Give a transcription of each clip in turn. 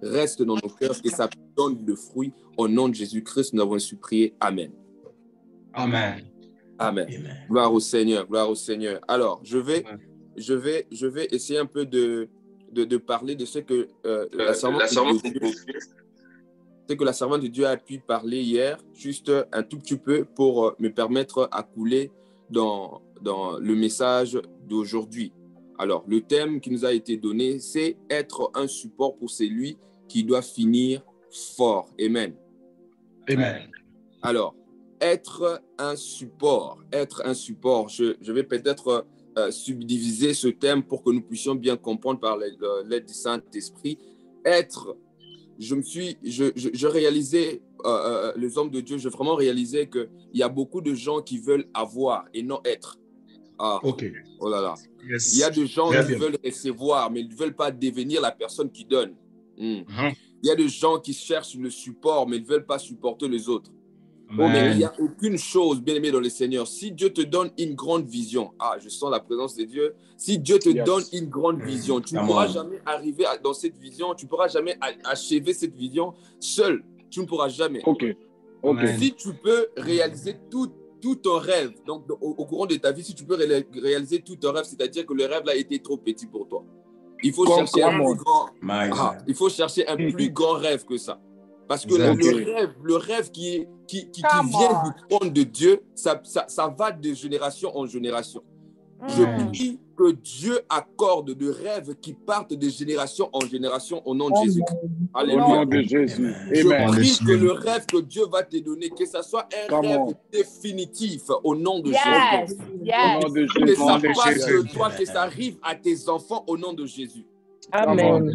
reste dans nos cœurs, que ça donne le fruit. Au nom de Jésus-Christ, nous avons ainsi prié. Amen. Amen. Amen. Amen. Gloire au Seigneur, gloire au Seigneur. Alors, je vais essayer un peu de parler de ce que la servante de Dieu a pu parler hier, juste un tout petit peu pour me permettre à couler dans le message d'aujourd'hui. Alors, le thème qui nous a été donné, c'est être un support pour celui qui doit finir fort. Amen. Amen. Alors, être un support. Je vais peut-être subdiviser ce thème pour que nous puissions bien comprendre par l'aide du Saint-Esprit. Je réalisais, les hommes de Dieu, j'ai vraiment réalisé qu'il y a beaucoup de gens qui veulent avoir et non être. Ah, OK. oh là là. Yes. Il y a des gens Très qui bien. veulent recevoir, mais ils ne veulent pas devenir la personne qui donne. Mhm. Il y a des gens qui cherchent le support, mais ils ne veulent pas supporter les autres. Amen. Mais il n'y a aucune chose, bien aimé dans le Seigneur. Si Dieu te donne une grande vision, je sens la présence de Dieu. Si Dieu te donne une grande vision, tu ne pourras jamais arriver dans cette vision, tu ne pourras jamais achever cette vision seul. Tu ne pourras jamais. OK. Si tu peux réaliser tout ton rêve, donc au courant de ta vie, si tu peux réaliser tout ton rêve, c'est-à-dire que le rêve là a été trop petit pour toi. Il faut chercher un plus grand. Il faut chercher un plus grand rêve que ça. Parce que le rêve qui vient du trône de Dieu, ça va de génération en génération. Je prie que Dieu accorde de rêves qui partent de génération en génération au nom de Jésus. Alléluia. Au nom de Jésus. Je prie que le rêve que Dieu va te donner, que ce soit un rêve définitif au nom de Jésus. Au nom de Que Jésus. ça passe de toi, que ça arrive à tes enfants au nom de Jésus. Amen.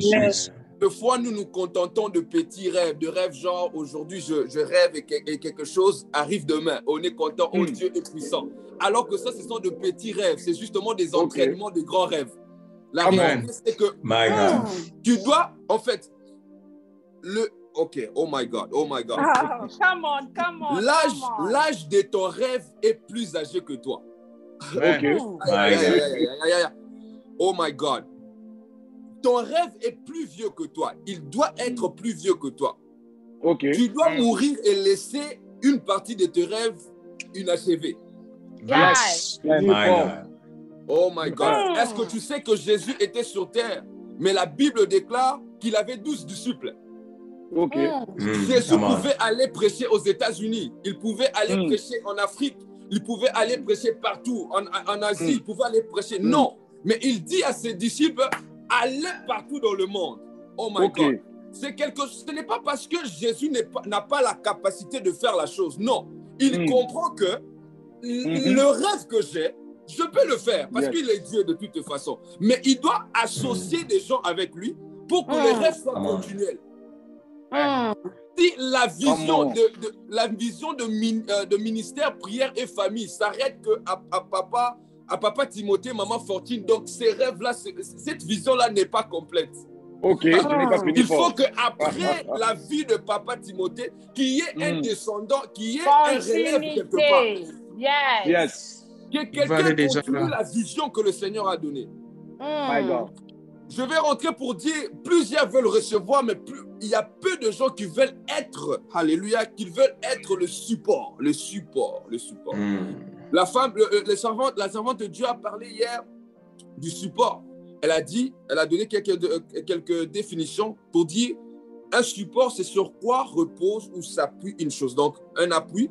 Des fois, nous nous contentons de petits rêves, de rêves genre aujourd'hui je rêve et quelque chose arrive demain. On est content, oh Dieu est puissant. Alors que ça, ce sont de petits rêves, c'est justement des entraînements de grands rêves. La réalité, c'est que tu dois, en fait, oh my God. Come on. L'âge de ton rêve est plus âgé que toi. Oh my God. Ton rêve est plus vieux que toi. Il doit être plus vieux que toi. Tu dois mourir et laisser une partie de tes rêves inachevée. Oh my God. Est-ce que tu sais que Jésus était sur terre, mais la Bible déclare qu'il avait 12 disciples. Jésus pouvait aller prêcher aux États-Unis. Il pouvait aller prêcher en Afrique. Il pouvait aller prêcher partout. En Asie, il pouvait aller prêcher. Non. Mais il dit à ses disciples, allez partout dans le monde. Oh my God. Ce n'est pas parce que Jésus n'a pas la capacité de faire la chose. Non. Il comprend que le rêve que j'ai, je peux le faire parce qu'il est Dieu de toute façon. Mais il doit associer des gens avec lui pour que les rêves soient continuels. Si la vision de ministère, prière et famille s'arrête à papa Timothée, maman Fortune, donc ces rêves-là, cette vision-là n'est pas complète. Il faut qu'après la vie de papa Timothée, qu'il y ait un descendant, qu'il y ait un relève quelque part. Que quelqu'un continue la vision que le Seigneur a donnée. Je vais rentrer pour dire, plusieurs veulent recevoir, mais il y a peu de gens qui veulent être, alléluia, qui veulent être le support. La servante de Dieu a parlé hier du support. Elle a donné quelques définitions pour dire un support, c'est sur quoi repose ou s'appuie une chose. Donc, un appui,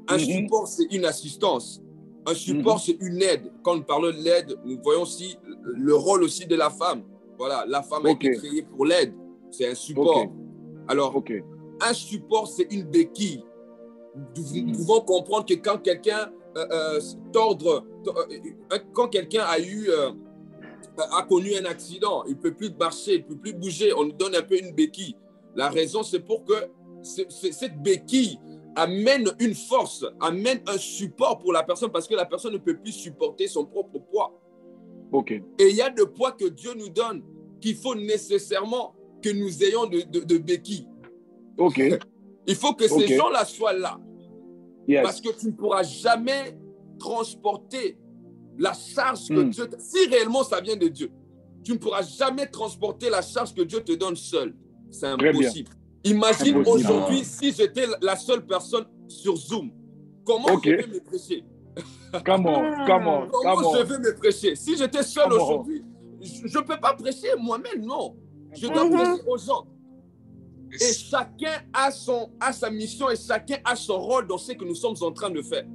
un support, c'est une assistance. Un support, c'est une aide. Quand on parle de l'aide, nous voyons aussi le rôle aussi de la femme. Voilà, la femme a été créée pour l'aide. C'est un support. Alors, un support, c'est une béquille. Nous pouvons comprendre que quand quelqu'un quand quelqu'un a connu un accident, il ne peut plus marcher, il ne peut plus bouger, on lui donne un peu une béquille. La raison, c'est pour que cette béquille amène une force, amène un support pour la personne parce que la personne ne peut plus supporter son propre poids. Et il y a des poids que Dieu nous donne qu'il faut nécessairement que nous ayons de béquilles. Il faut que ces gens-là soient là. Parce que tu ne pourras jamais transporter la charge que Dieu... Si réellement ça vient de Dieu, tu ne pourras jamais transporter la charge que Dieu te donne seul. C'est impossible. Imagine Impossible. aujourd'hui si j'étais la seule personne sur Zoom. Comment je vais me prêcher? Comment je vais me prêcher? Si j'étais seul aujourd'hui, je ne peux pas prêcher moi-même, non. Je dois prêcher aux gens. Et chacun a sa mission et chacun a son rôle dans ce que nous sommes en train de faire.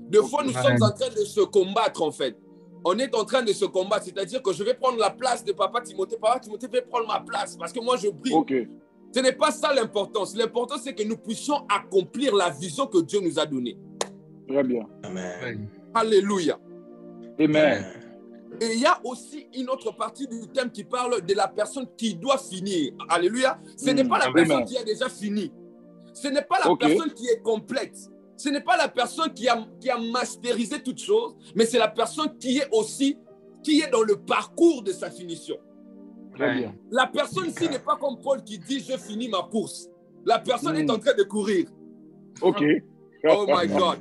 Des fois, nous sommes en train de se combattre, en fait. On est en train de se combattre, c'est-à-dire que je vais prendre la place de Papa Timothée. Papa Timothée va prendre ma place parce que moi, je brille. Ce n'est pas ça l'importance. L'important, c'est que nous puissions accomplir la vision que Dieu nous a donnée. Très bien. Amen. Alléluia. Amen. Et il y a aussi une autre partie du thème qui parle de la personne qui doit finir. Alléluia. Ce n'est pas la personne qui a déjà fini. Ce n'est pas la personne qui est complète. Ce n'est pas la personne qui a masterisé toutes choses, mais c'est la personne qui est dans le parcours de sa finition. Très bien. La personne ici n'est pas comme Paul qui dit « je finis ma course ». La personne est en train de courir. Ok. Oh my God.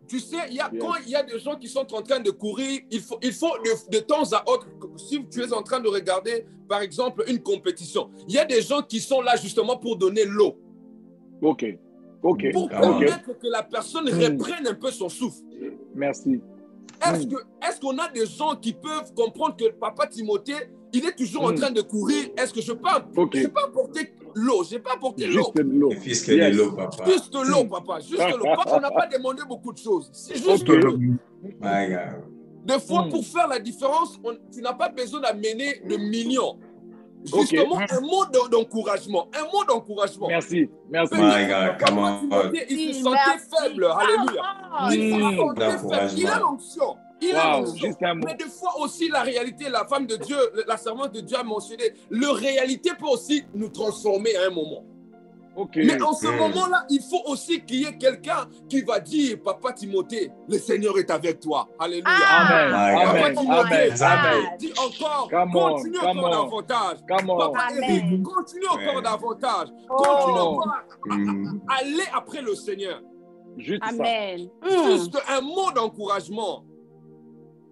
Tu sais, quand il y a des gens qui sont en train de courir, il faut de temps à autre, si tu es en train de regarder, par exemple, une compétition, il y a des gens qui sont là justement pour donner l'eau. Ok. Pour permettre que la personne reprenne un peu son souffle. Merci. Est-ce qu'on a des gens qui peuvent comprendre que Papa Timothée, il est toujours en train de courir? Est-ce que je peux apporter l'eau? Je n'ai pas apporté l'eau. Juste de l'eau. Fils de l'eau, papa. Juste l'eau, papa. Juste l'eau. On n'a pas demandé beaucoup de choses. C'est juste l'eau. Des fois, pour faire la différence, tu n'as pas besoin d'amener de millions. Justement, un mot d'encouragement. Un mot d'encouragement. Merci. My God, come on. Il se sentait faible. Alléluia. Il se sentait faible. Il a l'onction. Mais des fois aussi, la réalité, la femme de Dieu, la servante de Dieu a mentionné, la réalité peut aussi nous transformer à un moment. Mais en ce moment-là, il faut aussi qu'il y ait quelqu'un qui va dire, Papa Timothée, le Seigneur est avec toi. Alléluia. Papa Timothée, dis encore, continue encore davantage. Papa Eric, continue encore davantage. Continue encore à aller après le Seigneur. Juste un mot d'encouragement.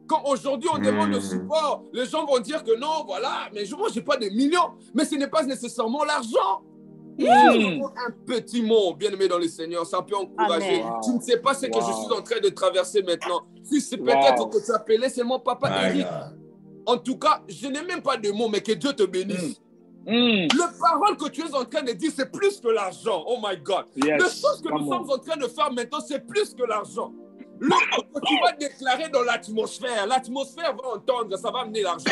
Quand aujourd'hui on demande le support, les gens vont dire que non, voilà, mais moi je n'ai pas de millions, mais ce n'est pas nécessairement l'argent. Un petit mot, bien aimé dans le Seigneur, ça peut encourager. Tu ne sais pas ce que je suis en train de traverser maintenant. Si c'est peut-être que tu appelais seulement Papa Eric. En tout cas, je n'ai même pas de mots, mais que Dieu te bénisse. Le parole que tu es en train de dire, c'est plus que l'argent. Oh my God. Les choses que nous sommes en train de faire maintenant, c'est plus que l'argent. Le mot que tu vas déclarer dans l'atmosphère va entendre, ça va amener l'argent.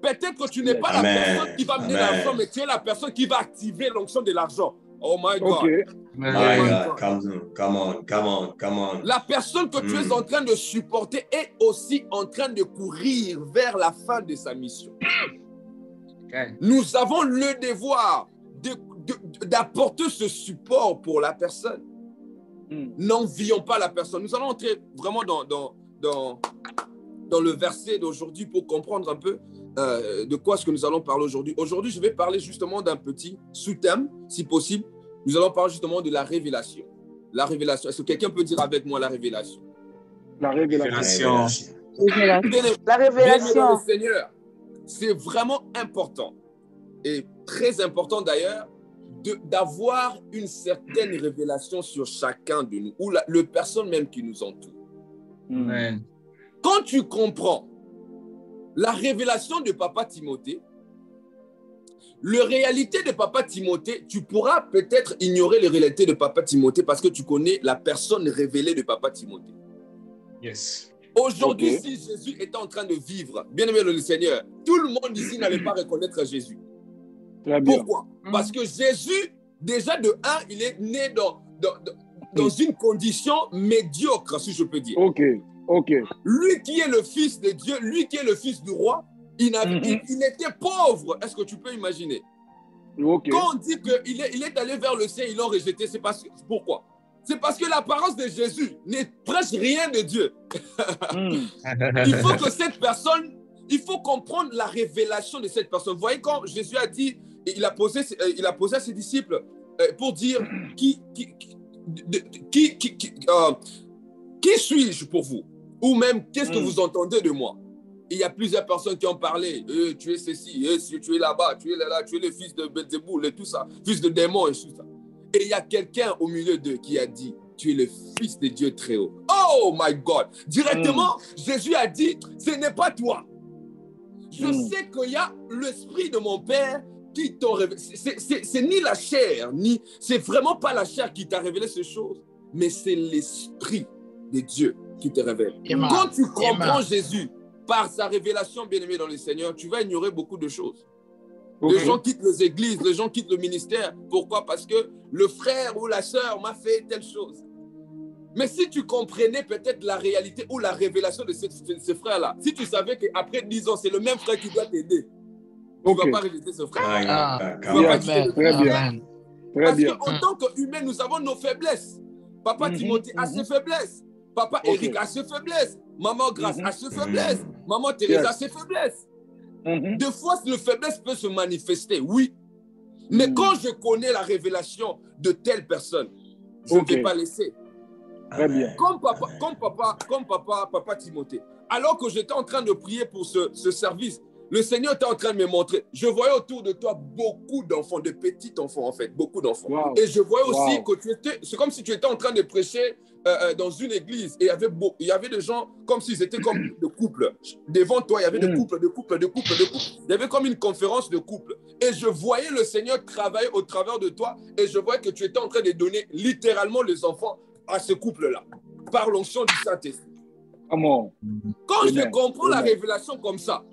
Peut-être que tu n'es pas la personne qui va amener l'argent, mais tu es la personne qui va activer l'onction de l'argent. Oh my God. Come on. La personne que tu es en train de supporter est aussi en train de courir vers la fin de sa mission. Nous avons le devoir d'apporter ce support pour la personne. N'envions pas la personne. Nous allons entrer vraiment dans le verset d'aujourd'hui pour comprendre un peu de quoi est-ce que nous allons parler aujourd'hui. Aujourd'hui, je vais parler justement d'un petit sous-thème, si possible. Nous allons parler justement de la révélation. La révélation. Est-ce que quelqu'un peut dire avec moi la révélation? La révélation. La révélation. Le Seigneur, c'est vraiment important et très important d'ailleurs d'avoir une certaine révélation sur chacun de nous, ou le personne même qui nous entoure. Quand tu comprends la révélation de Papa Timothée, la réalité de Papa Timothée, tu pourras peut-être ignorer les réalités de Papa Timothée parce que tu connais la personne révélée de Papa Timothée. Aujourd'hui, si Jésus était en train de vivre, bien aimé le Seigneur, tout le monde ici n'allait pas reconnaître Jésus. Pourquoi? Parce que Jésus, déjà de un, il est né dans une condition médiocre, si je peux dire. Lui qui est le fils de Dieu, lui qui est le fils du roi, il était pauvre. Est-ce que tu peux imaginer? Quand on dit qu'il est allé vers le ciel, ils l'ont rejeté, c'est parce que, pourquoi? C'est parce que l'apparence de Jésus n'est presque rien de Dieu. Il faut que cette personne, il faut comprendre la révélation de cette personne. Vous voyez, quand Jésus a dit, il a posé à ses disciples pour dire qui suis-je pour vous? Ou même, qu'est-ce que vous entendez de moi? il y a plusieurs personnes qui ont parlé. Tu es ceci, tu es là-bas, tu es là, tu es le fils de Belzéboul et tout ça, fils de démon et tout ça. Et il y a quelqu'un au milieu d'eux qui a dit, tu es le fils de Dieu très haut. Oh my God! Directement, Jésus a dit, ce n'est pas toi. Je sais qu'il y a l'esprit de mon Père qui t'a révélé. C'est ni la chair, c'est vraiment pas la chair qui t'a révélé ces choses, mais c'est l'esprit de Dieu qui te révèle. Amen. Quand tu comprends Amen. Jésus par sa révélation, bien-aimé dans le Seigneur, tu vas ignorer beaucoup de choses. Ok. Les gens quittent les églises, les gens quittent le ministère. Pourquoi? Parce que le frère ou la sœur m'a fait telle chose. Mais si tu comprenais peut-être la réalité ou la révélation de ce frère-là, si tu savais qu'après 10 ans, c'est le même frère qui doit t'aider, tu ne vas pas rejeter ce frère. My God, Tu come vas on. pas quitter le Très bien. ministère. Amen. Très Parce bien. qu'en tant qu'humain, nous avons nos faiblesses. Papa Timothée a ses faiblesses. Papa Ok. Eric a ses faiblesses. Maman Grâce a ses faiblesses. Maman Thérèse Yes. a ses faiblesses. Mhm. Des fois, le faiblesse peut se manifester, oui. Mais quand je connais la révélation de telle personne, je ne Ok. vais pas laisser. Très bien. Comme papa Timothée. Alors que j'étais en train de prier pour ce service, le Seigneur était en train de me montrer. Je voyais autour de toi beaucoup d'enfants, de petits enfants en fait, beaucoup d'enfants. Wow. Et je voyais aussi Wow. que c'est comme si tu étais en train de prêcher dans une église. Et il y avait des gens comme s'ils étaient comme de couples. Devant toi, il y avait des couples. Il y avait comme une conférence de couples. Et je voyais le Seigneur travailler au travers de toi. Et je voyais que tu étais en train de donner littéralement les enfants à ce couple-là, par l'onction du Saint-Esprit. Come on. Quand Amen. je comprends la Amen. révélation comme ça,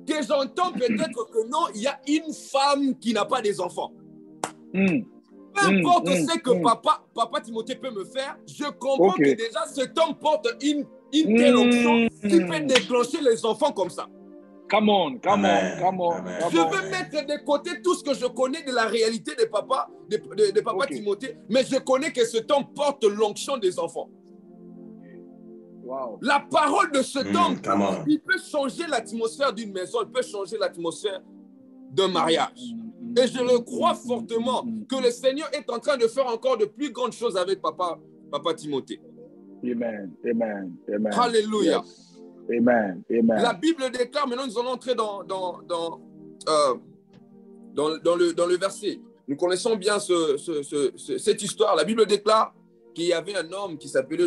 que j'entends peut-être que non, il y a une femme qui n'a pas des enfants. Mm. Peu importe ce que papa Timothée peut me faire, je comprends Ok. que déjà cet homme porte une telle onction qui peut déclencher les enfants comme ça. Come on. Come Amen. on. Come on. Amen. Come Je on. veux mettre de côté tout ce que je connais de la réalité de papa Ok. Timothée, mais je connais que cet homme porte l'onction des enfants. Wow. La parole de cet homme, Come on. il peut changer l'atmosphère d'une maison, il peut changer l'atmosphère d'un mariage. Et je le crois fortement que le Seigneur est en train de faire encore de plus grandes choses avec papa Timothée. Amen. Amen. Amen. Alléluia. Yes. Amen. Amen. La Bible déclare, maintenant nous allons entrer dans le verset. Nous connaissons bien cette histoire. La Bible déclare qu'il y avait un homme qui s'appelait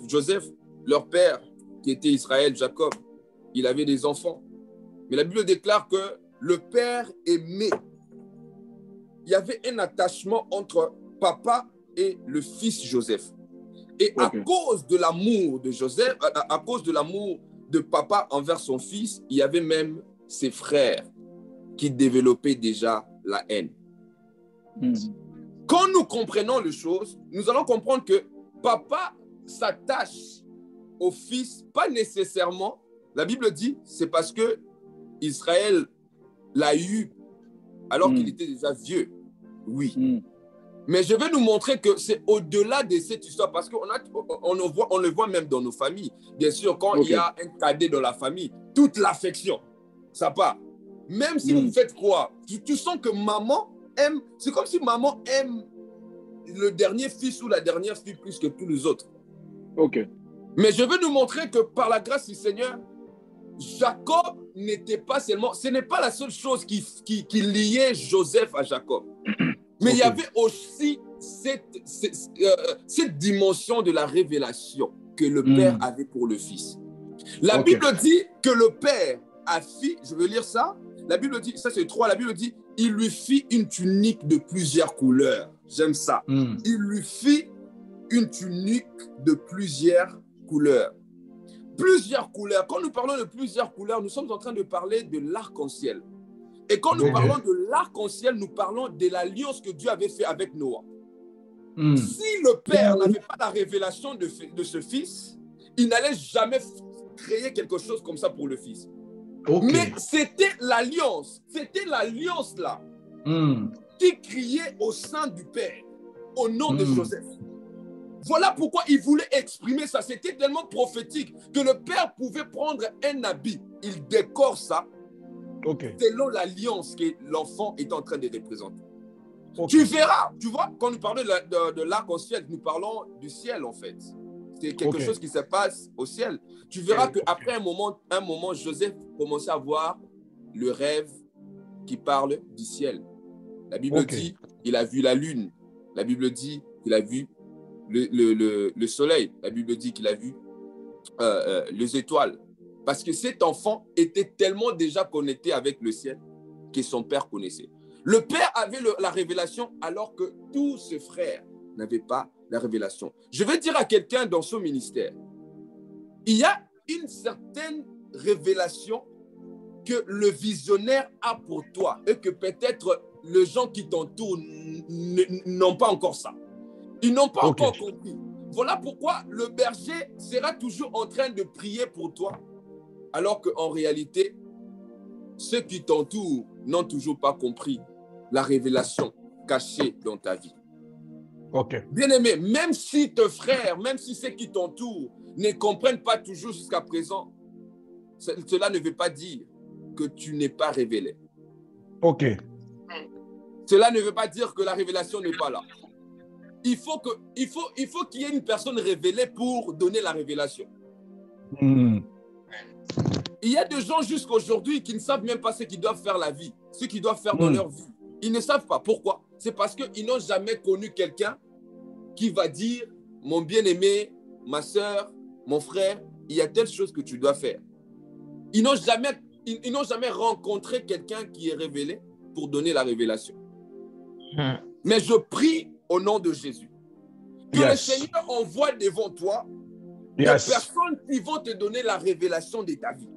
Joseph, leur père, qui était Israël, Jacob. Il avait des enfants. Mais la Bible déclare que le père aimait. Il y avait un attachement entre papa et le fils Joseph. Et à cause de l'amour de Joseph, à cause de l'amour de papa envers son fils, il y avait même ses frères qui développaient déjà la haine. Quand nous comprenons les choses, nous allons comprendre que papa s'attache au fils, pas nécessairement. La Bible dit, c'est parce que Israël l'a eu alors qu'il était déjà vieux. Oui. Mais je vais nous montrer que c'est au-delà de cette histoire, parce qu'on le voit même dans nos familles. Bien sûr, quand il y a un cadet dans la famille, toute l'affection, ça part. Même si vous faites quoi, tu sens que maman aime, c'est comme si maman aime le dernier fils ou la dernière fille plus que tous les autres. Ok. Mais je veux nous montrer que par la grâce du Seigneur, Jacob n'était pas seulement, ce n'est pas la seule chose qui liait Joseph à Jacob. Mais il y avait aussi cette dimension de la révélation que le père avait pour le fils. La Bible dit que le père a fait, je veux lire ça, la Bible dit, ça c'est 3, la Bible dit, il lui fit une tunique de plusieurs couleurs. J'aime ça. Il lui fit une tunique de plusieurs couleurs. Plusieurs couleurs. Quand nous parlons de plusieurs couleurs, nous sommes en train de parler de l'arc-en-ciel. Et quand nous parlons de l'arc-en-ciel, nous parlons de l'alliance que Dieu avait fait avec Noah. Si le père n'avait pas la révélation de ce fils, il n'allait jamais créer quelque chose comme ça pour le fils. Mais c'était l'alliance là qui criait au sein du père, au nom de Joseph. Voilà pourquoi il voulait exprimer ça. C'était tellement prophétique que le père pouvait prendre un habit, il décore ça, selon l'alliance que l'enfant est en train de représenter. Tu verras, tu vois, quand nous parlons de l'arc-en-ciel, nous parlons du ciel en fait. C'est quelque chose qui se passe au ciel. Tu verras qu'après un moment, Joseph commençait à voir le rêve qui parle du ciel. La Bible dit qu'il a vu la lune. La Bible dit qu'il a vu le soleil. La Bible dit qu'il a vu les étoiles. Parce que cet enfant était tellement déjà connecté avec le ciel que son père connaissait. Le père avait la révélation alors que tous ses frères n'avaient pas la révélation. Je vais dire à quelqu'un dans son ministère, il y a une certaine révélation que le visionnaire a pour toi et que peut-être les gens qui t'entourent n'ont pas encore ça. Ils n'ont pas encore compris. Voilà pourquoi le berger sera toujours en train de prier pour toi, alors qu'en réalité, ceux qui t'entourent n'ont toujours pas compris la révélation cachée dans ta vie. Bien-aimé, même si tes frères, même si ceux qui t'entourent ne comprennent pas toujours jusqu'à présent, cela ne veut pas dire que tu n'es pas révélé. Cela ne veut pas dire que la révélation n'est pas là. Il faut qu'il y ait une personne révélée pour donner la révélation. Il y a des gens jusqu'à aujourd'hui qui ne savent même pas ce qu'ils doivent faire la vie, ce qu'ils doivent faire dans leur vie. Ils ne savent pas. Pourquoi? C'est parce qu'ils n'ont jamais connu quelqu'un qui va dire, mon bien-aimé, ma soeur, mon frère, il y a telle chose que tu dois faire. Ils n'ont jamais rencontré quelqu'un qui est révélé pour donner la révélation. Mais je prie au nom de Jésus que le Seigneur envoie devant toi des personnes qui vont te donner la révélation de ta vie.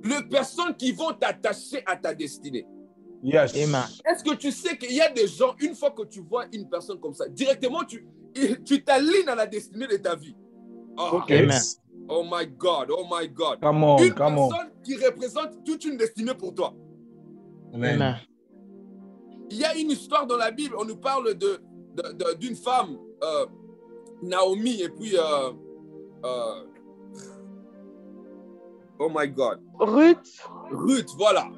Les personnes qui vont t'attacher à ta destinée. Est-ce que tu sais qu'il y a des gens, une fois que tu vois une personne comme ça, directement tu t'alignes à la destinée de ta vie. Oh my God, oh my God. Une personne qui représente toute une destinée pour toi. Amen. Il y a une histoire dans la Bible, on nous parle d'une femme, Naomi, et puis, oh my God. Ruth, voilà.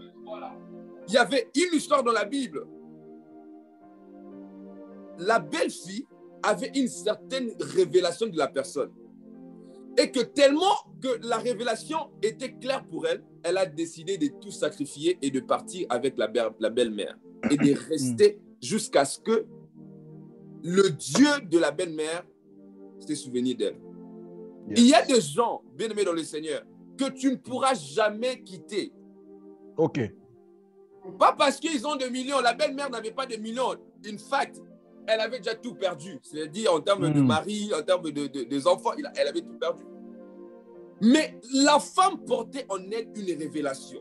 Il y avait une histoire dans la Bible. La belle-fille avait une certaine révélation de la personne. Et que tellement que la révélation était claire pour elle, elle a décidé de tout sacrifier et de partir avec la belle-mère. Et de rester jusqu'à ce que le Dieu de la belle-mère se souvienne d'elle. Il y a des gens, bien-aimés dans le Seigneur, que tu ne pourras jamais quitter. Pas parce qu'ils ont des millions. La belle-mère n'avait pas de millions. In fact, elle avait déjà tout perdu. C'est-à-dire en termes de mari, en termes des enfants, elle avait tout perdu. Mais la femme portait en elle une révélation.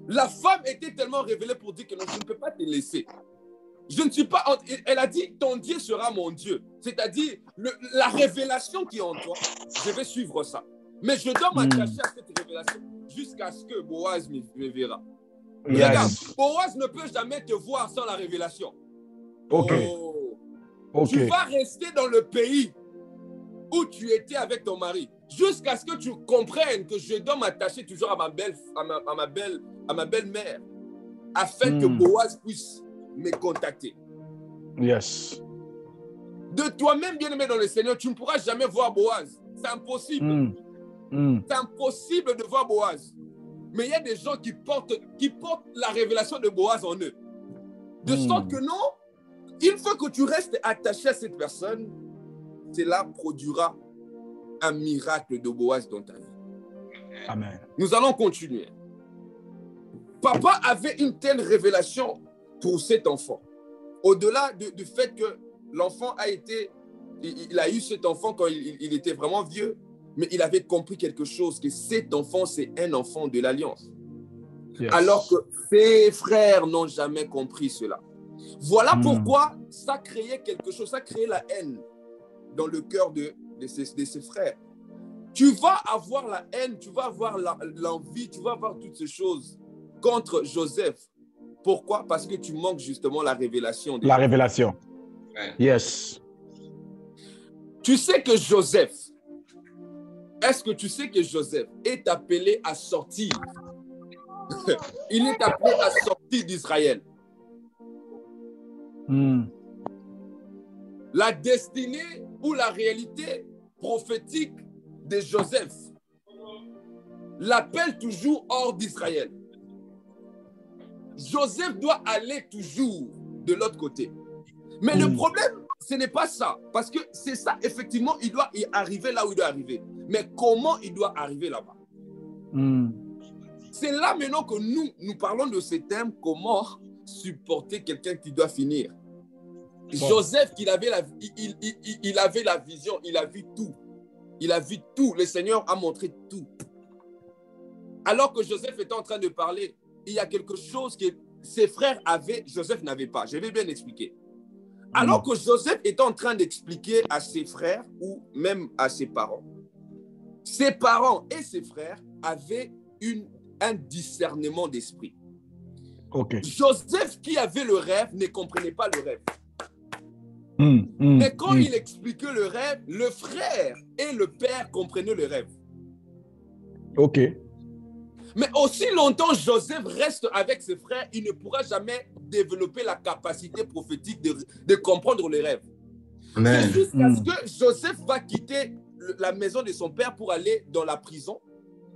La femme était tellement révélée pour dire que non, je ne peux pas te laisser. Je ne suis pas... Elle a dit, ton Dieu sera mon Dieu. C'est-à-dire, la révélation qui est en toi, je vais suivre ça. Mais je dois m'attacher à cette révélation jusqu'à ce que Boaz me verra. Regarde, Boaz ne peut jamais te voir sans la révélation. Tu vas rester dans le pays où tu étais avec ton mari jusqu'à ce que tu comprennes que je dois m'attacher toujours à ma belle-mère afin que Boaz puisse me contacter. De toi-même, bien-aimé dans le Seigneur, tu ne pourras jamais voir Boaz. C'est impossible. C'est impossible de voir Boaz. Mais il y a des gens qui portent la révélation de Boaz en eux. De sorte que non, une fois que tu restes attaché à cette personne, cela produira un miracle de Boaz dans ta vie. Amen. Nous allons continuer. Papa avait une telle révélation pour cet enfant. Au-delà du fait que l'enfant il a eu cet enfant quand il était vraiment vieux, mais il avait compris quelque chose, que cet enfant, c'est un enfant de l'Alliance. Alors que ses frères n'ont jamais compris cela. Voilà pourquoi ça créait quelque chose, ça créait la haine dans le cœur de ses frères. Tu vas avoir la haine, tu vas avoir l'envie, tu vas avoir toutes ces choses contre Joseph. Pourquoi? Parce que tu manques justement la révélation. La révélation. Tu sais que Joseph, est-ce que tu sais que Joseph est appelé à sortir? Il est appelé à sortir d'Israël. La destinée où la réalité prophétique de Joseph l'appelle toujours hors d'Israël. Joseph doit aller toujours de l'autre côté. Mais le problème, ce n'est pas ça. Parce que c'est ça, effectivement, il doit y arriver là où il doit arriver. Mais comment il doit arriver là-bas? C'est là maintenant que nous parlons de ces thèmes, comment supporter quelqu'un qui doit finir. Joseph, il avait la vision, il a vu tout. Il a vu tout. Le Seigneur a montré tout. Alors que Joseph était en train de parler, il y a quelque chose que ses frères avaient, Joseph n'avait pas. Je vais bien expliquer. Alors que Joseph était en train d'expliquer à ses frères ou même à ses parents et ses frères avaient un discernement d'esprit. Joseph qui avait le rêve ne comprenait pas le rêve. Mais quand il expliquait le rêve, le frère et le père comprenaient le rêve. Mais aussi longtemps Joseph reste avec ses frères, il ne pourra jamais développer la capacité prophétique de comprendre les rêves. C'est jusqu'à ce que Joseph va quitter la maison de son père pour aller dans la prison.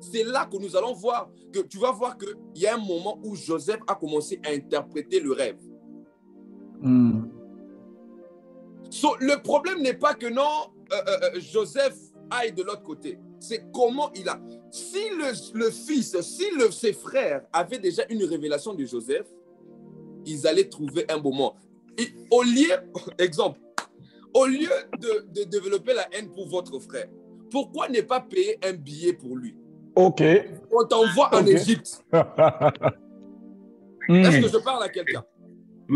C'est là que nous allons voir, que tu vas voir qu'il y a un moment où Joseph a commencé à interpréter le rêve. Le problème n'est pas que non, Joseph aille de l'autre côté. C'est comment il a... Si le fils, si ses frères avaient déjà une révélation de Joseph, ils allaient trouver un moment. Et au lieu de développer la haine pour votre frère, pourquoi ne pas payer un billet pour lui? On t'envoie en Égypte. Est-ce que je parle à quelqu'un?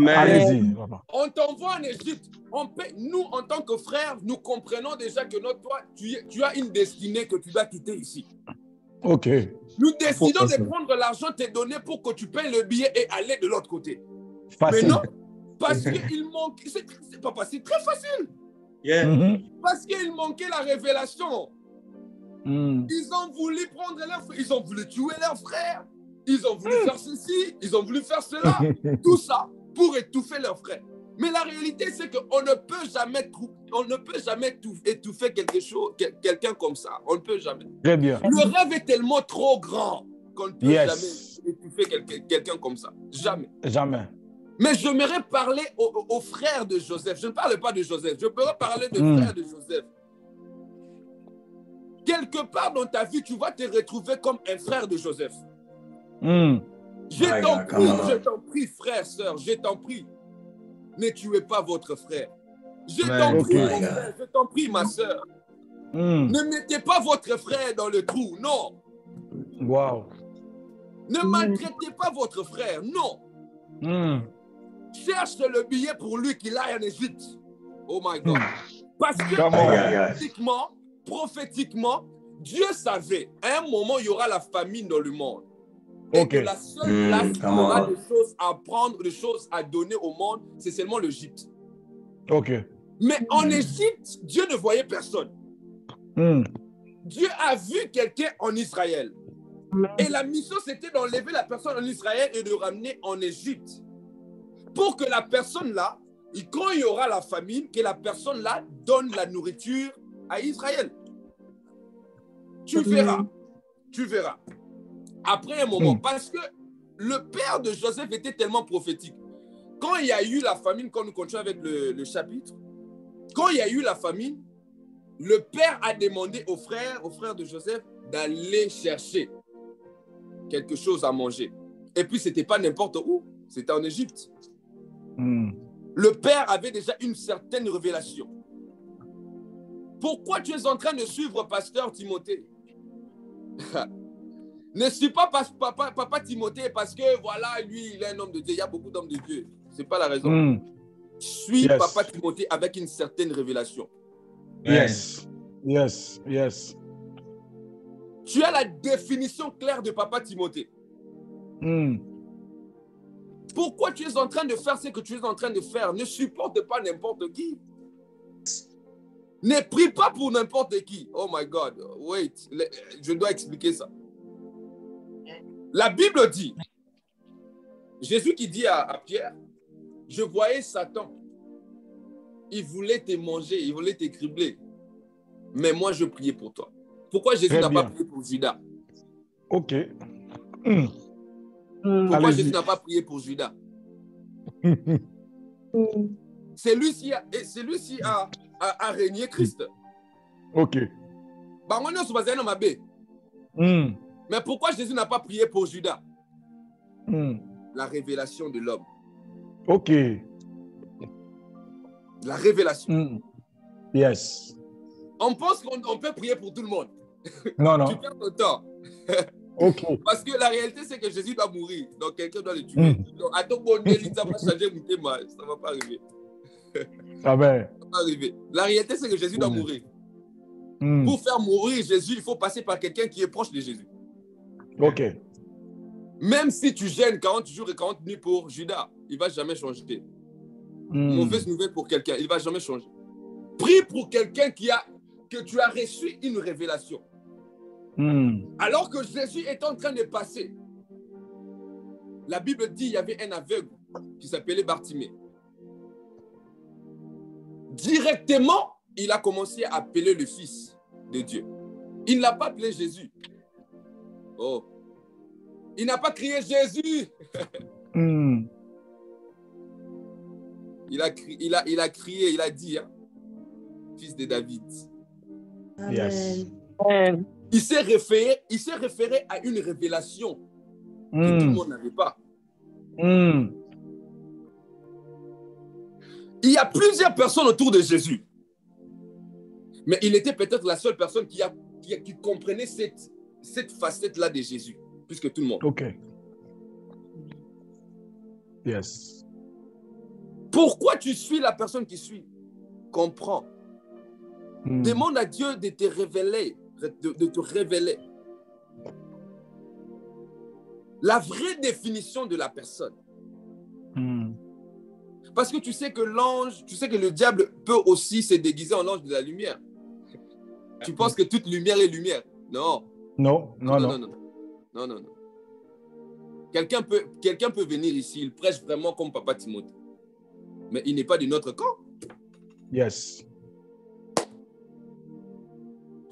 Allez-y. On t'envoie en Égypte. Nous, en tant que frères, nous comprenons déjà que toi, tu as une destinée que tu dois quitter ici. Nous décidons de prendre l'argent te donné pour que tu payes le billet et aller de l'autre côté. Mais non, parce qu'il manque... C'est pas facile, très facile. Parce qu'il manquait la révélation. Ils ont voulu prendre leur frère, ils ont voulu tuer leur frère, ils ont voulu faire ceci, ils ont voulu faire cela, tout ça pour étouffer leur frère. Mais la réalité, c'est qu'on ne peut jamais étouffer quelqu'un comme ça. On ne peut jamais. Très bien. Le rêve est tellement trop grand qu'on ne peut jamais étouffer quelqu'un comme ça. Jamais. Jamais. Mais j'aimerais parler aux frères de Joseph. Je ne parle pas de Joseph, je peux parler des frères de Joseph. Quelque part dans ta vie, tu vas te retrouver comme un frère de Joseph. Je t'en prie, frère, sœur, je t'en prie. Ne tuez pas votre frère. Je t'en prie, mon frère, je t'en prie, ma sœur. Ne mettez pas votre frère dans le trou, non. Ne maltraitez pas votre frère, non. Cherche le billet pour lui qu'il aille en Égypte. Oh my God. Parce que prophétiquement, Dieu savait, à un moment, il y aura la famine dans le monde. Et que la seule place qui aura des choses à prendre, des choses à donner au monde, c'est seulement l'Égypte. Mais en Égypte, Dieu ne voyait personne. Dieu a vu quelqu'un en Israël. Et la mission, c'était d'enlever la personne en Israël et de ramener en Égypte. Pour que la personne-là, quand il y aura la famine, que la personne-là donne la nourriture à Israël. Tu verras. Après un moment, parce que le père de Joseph était tellement prophétique. Quand il y a eu la famine, quand nous continuons avec le chapitre, quand il y a eu la famine, le père a demandé aux frères de Joseph d'aller chercher quelque chose à manger. Et puis, ce n'était pas n'importe où, c'était en Égypte. Le père avait déjà une certaine révélation. Pourquoi tu es en train de suivre pasteur Timothée? Ne suis pas papa Timothée parce que voilà, lui, il est un homme de Dieu. Il y a beaucoup d'hommes de Dieu. Ce n'est pas la raison. Suis papa Timothée avec une certaine révélation. Yes. Tu as la définition claire de papa Timothée. Pourquoi tu es en train de faire ce que tu es en train de faire? Ne supporte pas n'importe qui. Ne prie pas pour n'importe qui. Oh my God, wait, je dois expliquer ça. La Bible dit, Jésus qui dit à Pierre, je voyais Satan il voulait te manger, il voulait t'écribler. Mais moi, je priais pour toi. Pourquoi Jésus n'a pas prié pour Judas? OK. Pourquoi Jésus n'a pas prié pour Judas? C'est lui qui a régné Christ. OK. Mais pourquoi Jésus n'a pas prié pour Judas? La révélation de l'homme. OK. La révélation. Yes. On pense qu'on peut prier pour tout le monde. Non, non. Tu perds ton temps. OK. Parce que la réalité, c'est que Jésus doit mourir. Donc, quelqu'un doit le tuer. Donc, à ton bon Dieu, ça va changer mon thème. Ça ne va pas arriver. Amen. Ça va pas arriver. La réalité, c'est que Jésus doit mourir. Pour faire mourir Jésus, il faut passer par quelqu'un qui est proche de Jésus. OK. Même si tu gênes 40 jours et 40 nuits pour Judas, il ne va jamais changer. Mauvaise nouvelle pour quelqu'un, il ne va jamais changer. Prie pour quelqu'un que tu as reçu une révélation. Alors que Jésus est en train de passer, la Bible dit qu'il y avait un aveugle qui s'appelait Bartimée. Directement, il a commencé à appeler le Fils de Dieu. Il ne l'a pas appelé Jésus. Oh. Il n'a pas crié Jésus. Il a crié, il a dit, hein, Fils de David. Yes. Il s'est référé à une révélation que tout le monde n'avait pas. Il y a plusieurs personnes autour de Jésus. Mais il était peut-être la seule personne qui comprenait cette facette-là de Jésus, plus que tout le monde. OK. Yes. Pourquoi tu suis la personne qui suit? Comprends. Demande à Dieu de te révéler, de te révéler la vraie définition de la personne. Parce que tu sais que le diable peut aussi se déguiser en ange de la lumière. Tu penses que toute lumière est lumière? Non. Non. Quelqu'un peut venir ici, il prêche vraiment comme Papa Timothée. Mais il n'est pas de notre camp. Yes.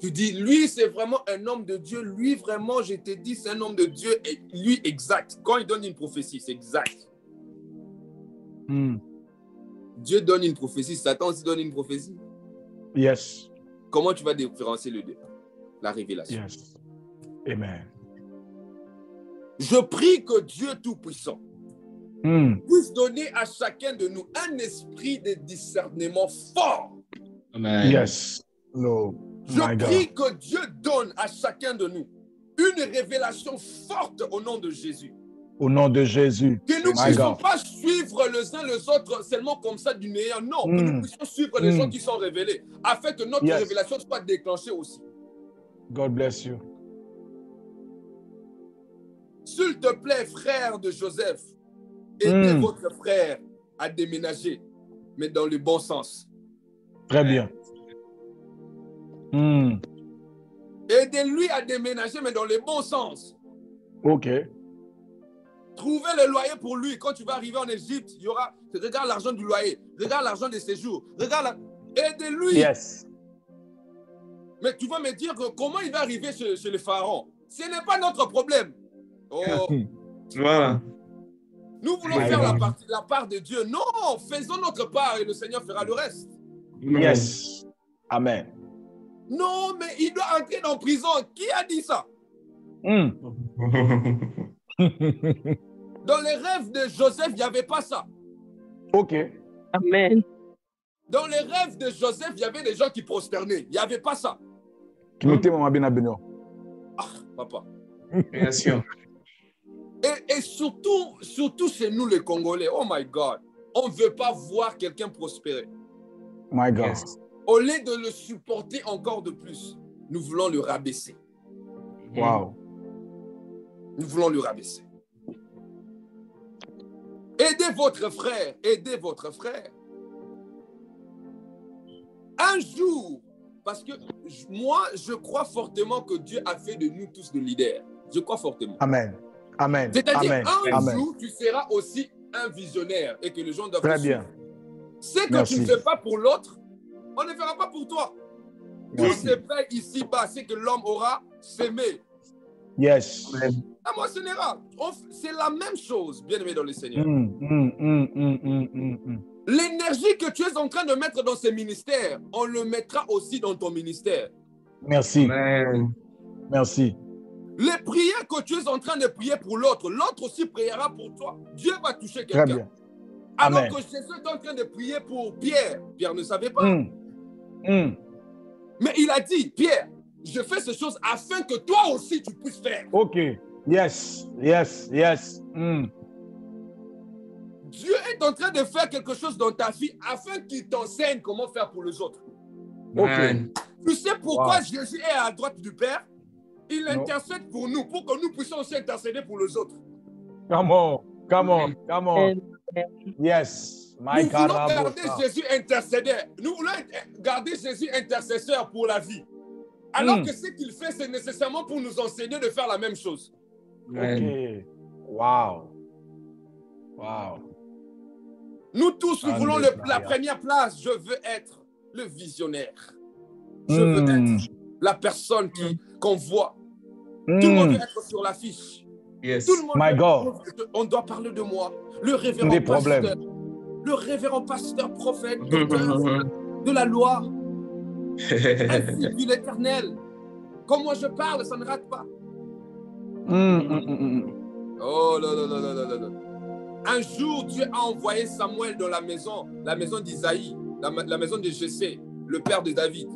Tu dis, lui, c'est vraiment un homme de Dieu. Lui, vraiment, je te dis, c'est un homme de Dieu. Et lui, exact. Quand il donne une prophétie, c'est exact. Dieu donne une prophétie. Satan aussi donne une prophétie. Yes. Comment tu vas différencier les deux? La révélation. Yes. Amen. Je prie que Dieu Tout-Puissant puisse donner à chacun de nous un esprit de discernement fort. Amen. Yes. No. Je prie que Dieu donne à chacun de nous une révélation forte au nom de Jésus. Au nom de Jésus. Que nous ne puissions pas suivre les uns les autres seulement comme ça d'une meilleure. Non, que nous puissions suivre les gens qui sont révélés afin que notre révélation soit déclenchée aussi. God bless you. S'il te plaît, frère de Joseph, aidez votre frère à déménager, mais dans le bon sens. Très bien. Aidez-lui à déménager, mais dans le bon sens. OK. Trouvez le loyer pour lui. Quand tu vas arriver en Égypte, il y aura... Regarde l'argent du loyer. Regarde l'argent des séjours. Aidez-lui. Yes. Mais tu vas me dire que comment il va arriver chez le pharaon. Ce n'est pas notre problème. Oh. Voilà. Nous voulons faire la part de Dieu. Non, faisons notre part et le Seigneur fera le reste. Yes. Amen. Non, mais il doit entrer en prison. Qui a dit ça? Dans les rêves de Joseph, il n'y avait pas ça. OK. Amen. Dans les rêves de Joseph, il y avait des gens qui prosternaient. Il n'y avait pas ça. Ah, papa. Bien sûr. Et surtout chez nous les Congolais, oh my God, on ne veut pas voir quelqu'un prospérer. My God. Yes. Au lieu de le supporter encore de plus, nous voulons le rabaisser. Wow. Nous voulons le rabaisser. Aidez votre frère, aidez votre frère. Un jour, parce que moi, je crois fortement que Dieu a fait de nous tous des leaders. Je crois fortement. Amen. Amen. C'est-à-dire, Amen. un Amen. jour, tu seras aussi un visionnaire et que les gens doivent Très te bien. suivre. Ce que tu ne fais pas pour l'autre, on ne fera pas pour toi. Tout se fait ici-bas, c'est que l'homme aura semé. Yes. À moi, ce n'est pas. C'est la même chose, bien-aimé dans le Seigneur. L'énergie que tu es en train de mettre dans ce ministère, on le mettra aussi dans ton ministère. Merci. Amen. Merci. Les prières que tu es en train de prier pour l'autre, l'autre aussi priera pour toi. Dieu va toucher quelqu'un. Très bien. Alors Amen. que Jésus est en train de prier pour Pierre. Pierre ne savait pas. Mais il a dit, Pierre, je fais ces choses afin que toi aussi tu puisses faire. OK. Yes. Yes. Yes. Dieu est en train de faire quelque chose dans ta vie afin qu'il t'enseigne comment faire pour les autres. Amen. Tu sais pourquoi Jésus est à droite du Père? Il intercède pour nous, pour que nous puissions aussi intercéder pour les autres. Come on. Come on. Come on. Yes. Nous voulons garder Jésus intercédeur. Nous voulons garder Jésus intercesseur pour la vie. Alors que ce qu'il fait, c'est nécessairement pour nous enseigner de faire la même chose. OK. Wow. Wow. Nous tous, nous voulons la première place. Je veux être le visionnaire. Je veux être la personne qu'on voit. Tout le monde veut être sur l'affiche. Yes. Tout le monde My God. On doit parler de moi. Le révérend pasteur. Le révérend pasteur, prophète, docteur de la loi. Ainsi dit l'Éternel. Comme moi je parle, ça ne rate pas. Oh là là là là là là. Un jour, Dieu a envoyé Samuel dans la maison d'Isaïe, la maison de Jessé, le père de David.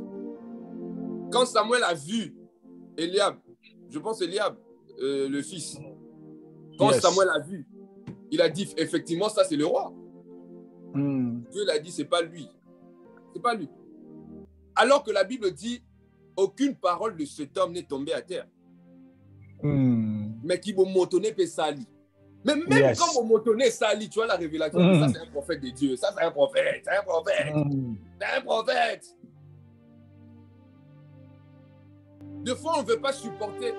Quand Samuel a vu Eliab, je pense Eliab, le fils, quand Samuel a vu, il a dit, effectivement, ça c'est le roi. Dieu l'a dit, c'est pas lui. C'est pas lui. Alors que la Bible dit, aucune parole de cet homme n'est tombée à terre. Mais qui m'a motonné peut sali. Mais même quand mon motonné sali, tu vois la révélation, ça c'est un prophète de Dieu. Ça c'est un prophète. C'est un prophète. C'est un prophète. Des fois, on ne veut pas supporter.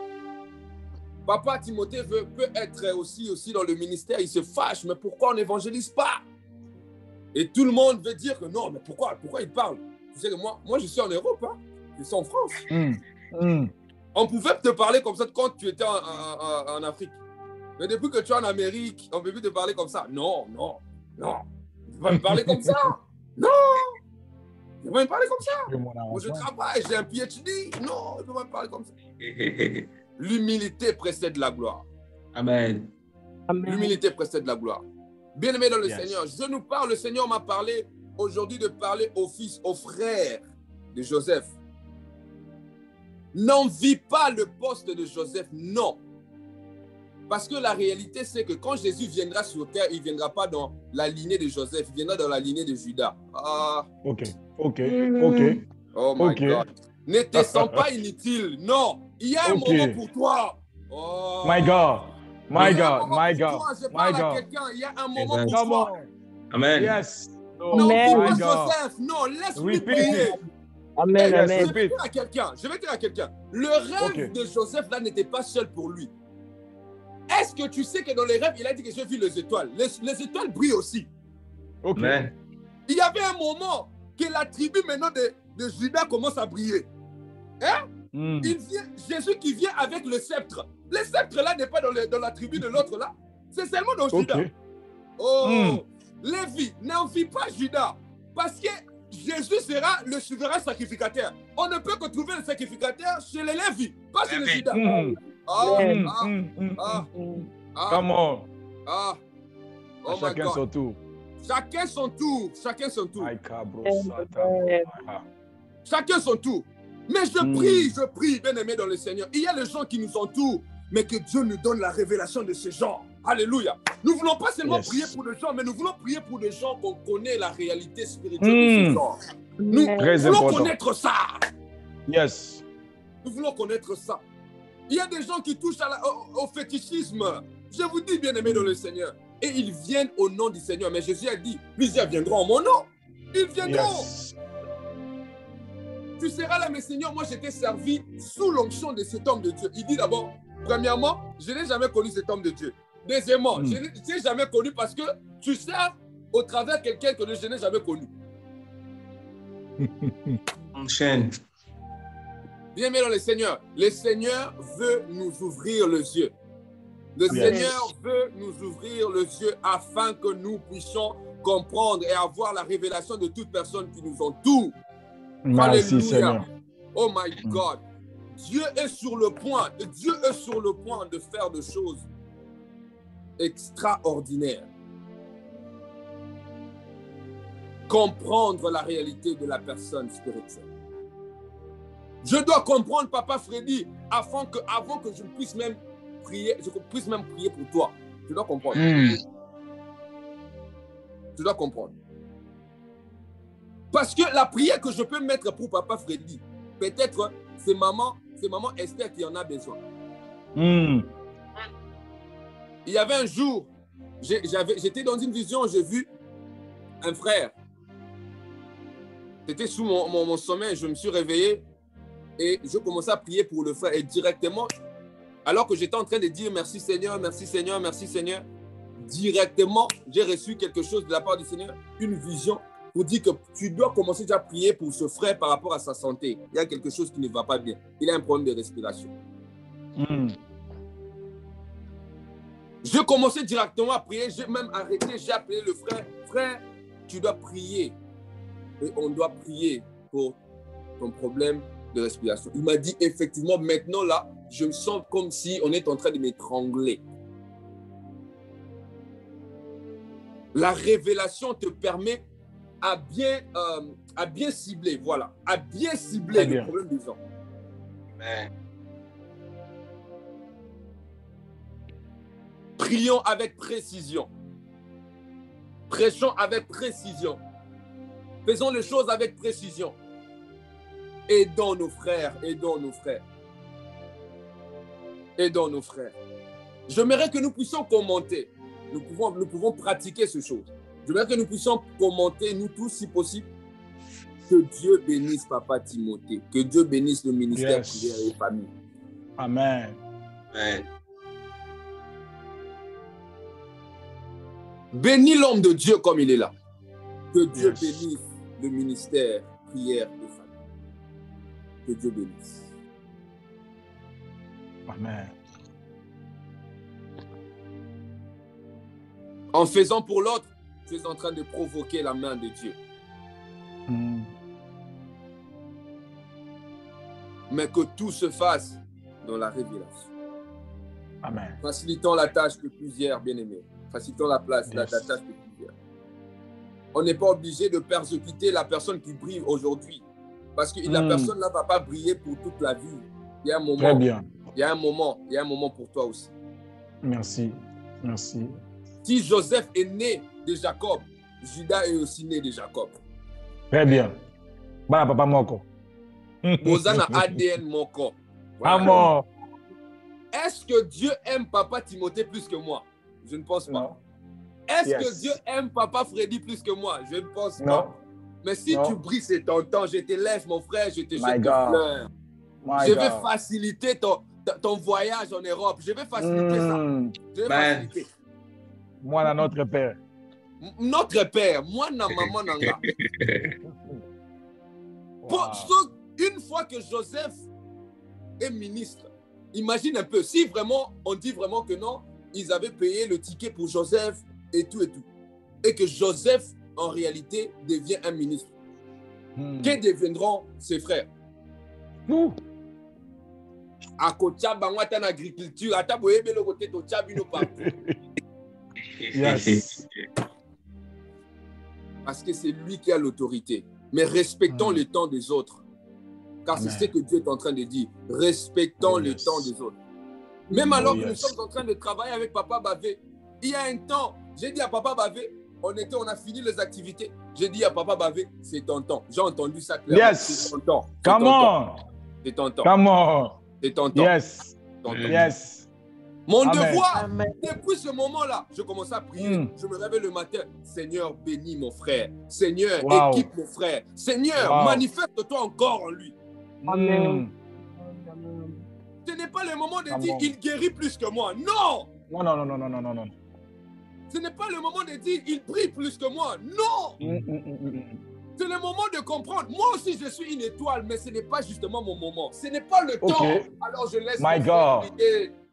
Papa Timothée peut être aussi dans le ministère, il se fâche, mais pourquoi on n'évangélise pas? Et tout le monde veut dire que non, mais pourquoi il parle? Tu sais que moi je suis en Europe, hein? Je suis en France. On pouvait te parler comme ça quand tu étais en Afrique. Mais depuis que tu es en Amérique, on ne peut plus te parler comme ça. Non. Tu ne peux pas me parler comme ça. Non. Tu ne peux pas me parler comme ça. Moi, je travaille, j'ai un PhD. Non, tu ne peux pas me parler comme ça. L'humilité précède la gloire. Amen. L'humilité précède la gloire. Bien-aimé dans le Seigneur, je nous parle, le Seigneur m'a parlé aujourd'hui de parler aux fils, aux frères de Joseph. N'envie pas le poste de Joseph, non. Parce que la réalité, c'est que quand Jésus viendra sur terre, il ne viendra pas dans la lignée de Joseph, il viendra dans la lignée de Judas. OK. Oh my God. Ne te sens pas inutile, non. Il y a un moment pour toi. Oh. My God. Je parle à quelqu'un, il y a un moment pour toi. Amen. Yes. Non, pas Joseph, non, laisse-lui prier. Amen. Je vais dire à quelqu'un. Le rêve de Joseph, là, n'était pas seul pour lui. Est-ce que tu sais que dans les rêves, il a dit que j'ai vu les étoiles. Les étoiles brillent aussi. Amen. Il y avait un moment que la tribu maintenant de Judas commence à briller. Hein? Jésus qui vient avec le sceptre. Le sceptre là n'est pas dans la tribu de l'autre là. C'est seulement dans Judas. Lévi, n'envie pas Judas. Parce que Jésus sera le souverain sacrificateur. On ne peut que trouver le sacrificateur chez les Lévi, pas chez les Judas. Come on. Oh chacun son tour. Chacun son tour. Chacun son tour. Mais je prie, bien-aimé dans le Seigneur. Il y a les gens qui nous entourent, mais que Dieu nous donne la révélation de ces gens. Alléluia. Nous ne voulons pas seulement prier pour des gens, mais nous voulons prier pour des gens qu'on connaît la réalité spirituelle de ces gens. Nous voulons connaître ça. Yes. Nous voulons connaître ça. Il y a des gens qui touchent au fétichisme. Je vous dis, bien-aimé dans le Seigneur. Et ils viennent au nom du Seigneur. Mais Jésus a dit, plusieurs viendront en mon nom. Ils viendront. Tu seras là, mais Seigneur, moi, j'étais servi sous l'onction de cet homme de Dieu. Il dit d'abord, premièrement, je n'ai jamais connu cet homme de Dieu. Deuxièmement, je ne l'ai jamais connu parce que tu sers au travers de quelqu'un que je n'ai jamais connu. Enchaîne. Bien aimé dans le Seigneur veut nous ouvrir les yeux. Le Seigneur veut nous ouvrir les yeux afin que nous puissions comprendre et avoir la révélation de toute personne qui nous entoure. Merci, Alléluia. Seigneur. Oh my God. Dieu est sur le point de faire des choses extraordinaires. Comprendre la réalité de la personne spirituelle. Je dois comprendre, Papa Freddy, avant que je puisse même prier, pour toi. Je dois comprendre. Tu dois comprendre. Parce que la prière que je peux mettre pour Papa Freddy, peut-être c'est maman Esther qui en a besoin. Il y avait un jour, j'étais dans une vision, j'ai vu un frère. C'était sous mon sommeil, je me suis réveillé et je commençais à prier pour le frère. Et directement, alors que j'étais en train de dire merci Seigneur, merci Seigneur, merci Seigneur, directement, j'ai reçu quelque chose de la part du Seigneur, une vision pour dire que tu dois commencer déjà à prier pour ce frère par rapport à sa santé. Il y a quelque chose qui ne va pas bien. Il a un problème de respiration. Je commençais directement à prier. J'ai même arrêté, j'ai appelé le frère. Frère, tu dois prier. Et on doit prier pour ton problème de respiration. Il m'a dit, effectivement, maintenant là, je me sens comme si on est en train de m'étrangler. La révélation te permet à bien cibler, voilà, à bien cibler le problème des gens. Amen. Prions avec précision. Prêchons avec précision. Faisons les choses avec précision. Aidons nos frères, aidons nos frères. Aidons nos frères. J'aimerais que nous puissions commenter. Nous pouvons pratiquer ces choses. J'aimerais que nous puissions commenter, nous tous, si possible. Que Dieu bénisse Papa Timothée. Que Dieu bénisse le ministère prière et famille. Amen. Amen. Bénis l'homme de Dieu comme il est là. Que Dieu bénisse le ministère prière et famille. Que Dieu bénisse. Amen. En faisant pour l'autre, tu es en train de provoquer la main de Dieu. Mais que tout se fasse dans la révélation. Amen. Facilitant la tâche de plusieurs, bien-aimés. Facilitant la tâche de plusieurs. On n'est pas obligé de persécuter la personne qui brille aujourd'hui. Parce que la personne là ne va pas briller pour toute la vie. Il y a un moment. Très bien. Il y a un moment pour toi aussi. Merci. Merci. Si Joseph est né de Jacob, Judas est aussi né de Jacob. Très bien. Voilà, papa Moko. Bozana ADN Moko. Voilà. Est-ce que Dieu aime Papa Timothée plus que moi? Je ne pense pas. Non. Est-ce que Dieu aime Papa Freddy plus que moi? Je ne pense Non. pas. Mais si tu brilles, c'est ton temps. Je te laisse, mon frère, je te jette des fleurs. Je vais faciliter ton voyage en Europe. Je vais faciliter ça. Je vais faciliter. Moi, notre père. Notre père. Moi, na maman nanga. Une fois que Joseph est ministre, imagine un peu. Si vraiment, on dit vraiment que non, ils avaient payé le ticket pour Joseph et tout et tout. Et que Joseph, en réalité, devient un ministre. Que deviendront ses frères? À Kocha, Bangwata en agriculture, à Taboye, le côté de Tchabino partout. Yes. Parce que c'est lui qui a l'autorité. Mais respectons le temps des autres. Car c'est ce que Dieu est en train de dire. Respectons le temps des autres. Même alors que nous sommes en train de travailler avec Papa Bavé, il y a un temps, j'ai dit à Papa Bavé, on a fini les activités. J'ai dit à Papa Bavé, c'est ton temps. J'ai entendu ça clairement. Yes. C'est ton temps. Come on. C'est ton temps. Come on. C'est ton temps. Yes. Yes. Mon devoir, depuis ce moment-là, je commence à prier. Je me réveille le matin. Seigneur, bénis mon frère. Seigneur, équipe mon frère. Seigneur, manifeste-toi encore en lui. Amen. Ce n'est pas le moment de dire il guérit plus que moi. Non! Non. Ce n'est pas le moment de dire, il prie plus que moi. Non. C'est le moment de comprendre. Moi aussi, je suis une étoile, mais ce n'est pas justement mon moment. Ce n'est pas le temps. Alors, je laisse. My God.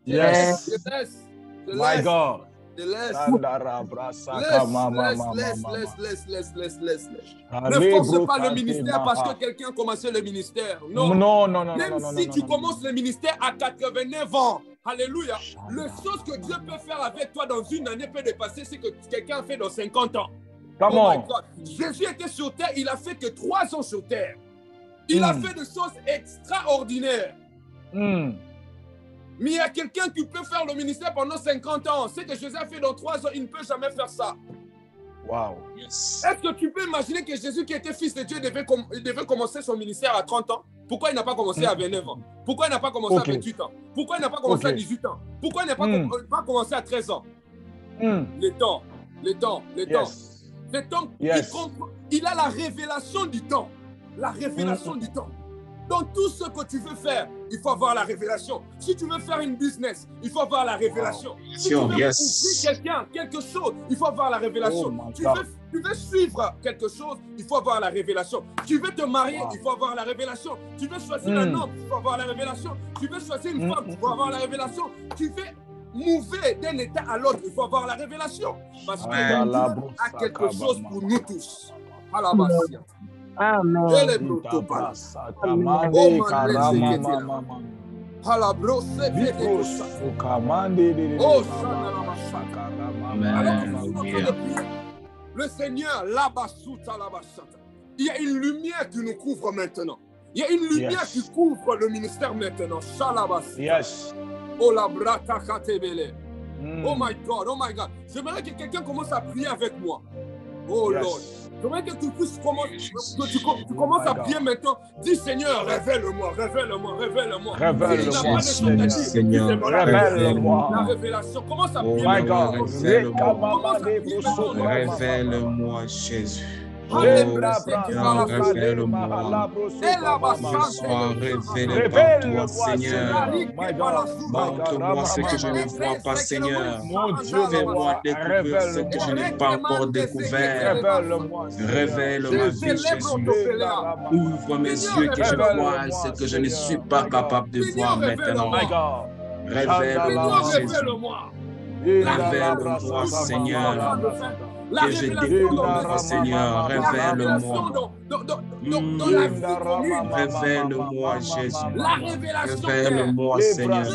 Yes. Je laisse. My God. Je laisse. Laisse. Ne force pas le ministère parce que quelqu'un a commencé le ministère. Non. Non. Même si tu commences le ministère à 89 ans, alléluia, le chose que Dieu peut faire avec toi dans une année peut dépasser ce que quelqu'un a fait dans 50 ans. Come oh on. my God. Jésus était sur terre, il a fait que 3 ans sur terre. Il a fait des choses extraordinaires. Mais il y a quelqu'un qui peut faire le ministère pendant 50 ans. Ce que Jésus a fait dans 3 ans, il ne peut jamais faire ça. Wow. Yes. Est-ce que tu peux imaginer que Jésus, qui était fils de Dieu, devait commencer son ministère à 30 ans? Pourquoi il n'a pas commencé à 29 ans? Pourquoi il n'a pas commencé à 28 ans? Pourquoi il n'a pas commencé à 18 ans? Pourquoi il n'a pas commencé à 13 ans? Le temps. Yes. Cet homme, Yes. il a la révélation du temps. La révélation du temps. Dans tout ce que tu veux faire, il faut avoir la révélation. Si tu veux faire une business, il faut avoir la révélation. Si tu veux ouvrir quelqu'un, quelque chose, il faut avoir la révélation. Tu veux suivre quelque chose, il faut avoir la révélation. Tu veux te marier, il faut avoir la révélation. Tu veux choisir un homme, il faut avoir la révélation. Tu veux choisir une femme, il faut avoir la révélation. Tu veux mouver d'un état à l'autre, il faut avoir la révélation. Parce que Dieu a quelque chose pour nous tous. À la base. Amen. Le Seigneur, il y a une lumière qui nous couvre maintenant. Il y a une lumière qui couvre le ministère maintenant. Yes. Oh la brata katebele. Oh my God, oh my God. J'aimerais que quelqu'un commence à prier avec moi. Oh Lord. J'aimerais que tu puisses commences à prier maintenant. Dis Seigneur, révèle-moi. Révèle-moi, Seigneur. Révèle-moi. La révélation. Commence à prier. My God. Révèle-moi, Jésus. Oh Seigneur, révèle-moi. Je sois révélé par toi, Seigneur. Montre-moi ce que je ne vois pas, Seigneur. Fais-moi découvrir ce que je n'ai pas encore découvert. Révèle ma vie, Jésus. Ouvre mes yeux que je vois ce que je ne suis pas capable de voir maintenant. Révèle-moi, Jésus. Révèle-moi, Seigneur. Que je découvre, Seigneur, révèle-moi. Révèle-moi, Jésus. Révèle-moi, Seigneur.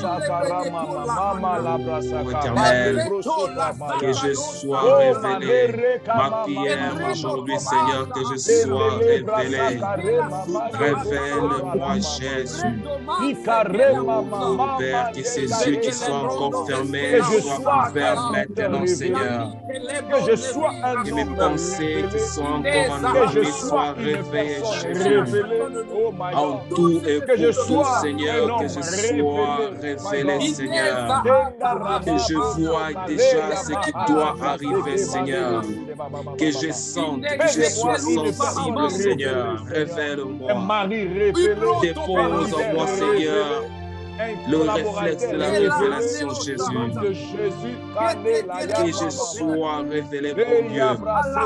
Oh, Éternel, que je sois révélé. Ma prière aujourd'hui, Seigneur, que je sois révélé. Révèle-moi, Jésus. Oh, Père, que ces yeux qui sont encore fermés soient ouverts maintenant, Seigneur. Que je sois que mes pensées qui sont encore endormies soient réveillées, en tout et pour tout, Seigneur, que je sois révélé, Seigneur, que je vois déjà ce qui doit arriver, Seigneur, que je sente, que je sois sensible, Seigneur, révèle-moi, dépose en moi, Seigneur, le réflexe de la révélation, Jésus. Que je sois révélé pour Dieu.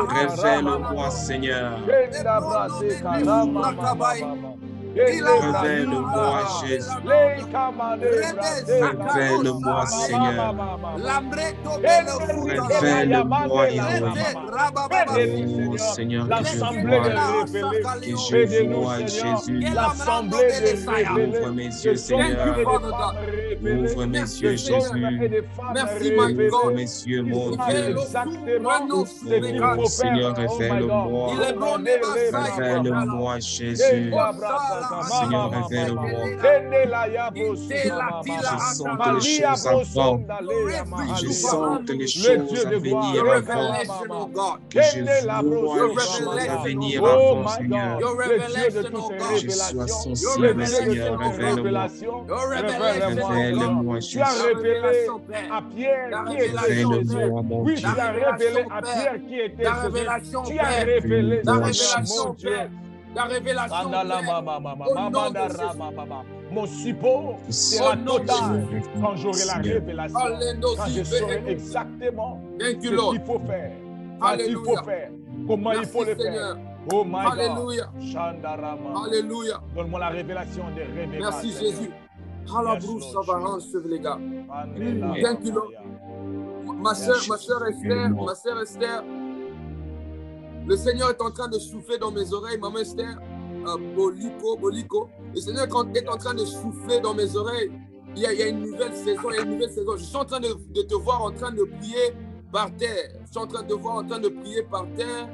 Révèle-moi, Seigneur. Révèle-moi, Jésus. Révèle-moi, Seigneur. Révèle-moi, Yahweh. Oh, Seigneur, que je vois Jésus. Ouvre mes yeux, Seigneur. Ouvre mes yeux, Jésus. Merci, my God. Ouvre mes yeux, mon Dieu. Oh, Seigneur, révèle-moi. Révèle-moi, Jésus. Seigneur, révèle-moi. Je sens que les choses avancent. Je sens que les choses à venir avant. Que je vois les choses à venir avant, Seigneur. Je sois sensible, Seigneur, révèle-moi. Révèle-moi, Jésus. Révèle-moi, mon Dieu. Tu as révélé à Pierre qui était Jésus. Tu as révélé, mon Dieu. La révélation. Mon support sera total quand j'aurai la révélation, quand je saurai exactement ce qu'il faut faire, quand il faut faire, comment il faut le faire. Oh my Alléluia. God. Shandarama. Alléluia. Donne-moi la révélation des révélations. Merci Jésus. Les gars. Thank you, Lord. Ma sœur Esther, le Seigneur est en train de souffler dans mes oreilles. Maman Esther, Boliko. Le Seigneur est en train de souffler dans mes oreilles. Il y a une nouvelle saison, Je suis en train de te voir en train de prier par terre. Je suis en train de te voir en train de prier par terre.